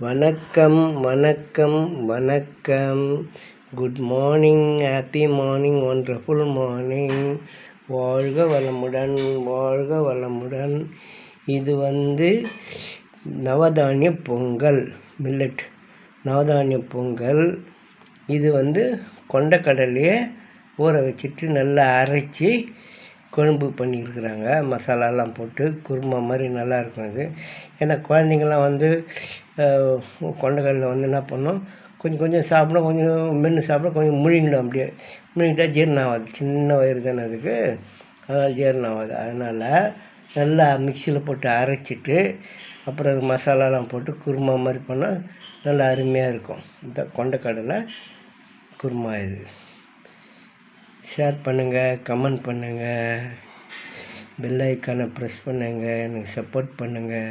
வணக்கம் வணக்கம் வணக்கம். Good morning, happy morning, wonderful morning. வாழ்க வளமுடன், வாழ்க வளமுடன். இது நவதானிய பொங்கல், மில்லட் நவதானிய பொங்கல். இது கொண்டக்கடலையை ஊற வச்சுட்டு நல்லா அரைச்சி குழம்பு பண்ணியிருக்கிறாங்க. மசாலாலாம் போட்டு குருமா மாதிரி நல்லாயிருக்கும் இது. ஏன்னா குழந்தைங்கள்லாம் கொண்டக்கடலை என்ன பண்ணோம், கொஞ்சம் கொஞ்சம் சாப்பிடும், கொஞ்சம் மென்று சாப்பிட, கொஞ்சம் முழுங்கிடும். அப்படியே முழுங்கிட்டா ஜீரணம் ஆகாது, சின்ன வயிறு தானே அதுக்கு, அதனால் ஜீரணம் ஆகாது. அதனால் நல்லா மிக்சியில் போட்டு அரைச்சிட்டு அப்புறம் மசாலாலாம் போட்டு குருமா மாதிரி பண்ணால் நல்லா அருமையாக இருக்கும். இந்த கொண்டக்கடலை குருமா இது. ஷேர் பண்ணுங்கள், கமெண்ட் பண்ணுங்கள், பெல் ஐக்கானை ப்ரெஸ் பண்ணுங்கள், எனக்கு சப்போர்ட் பண்ணுங்கள்.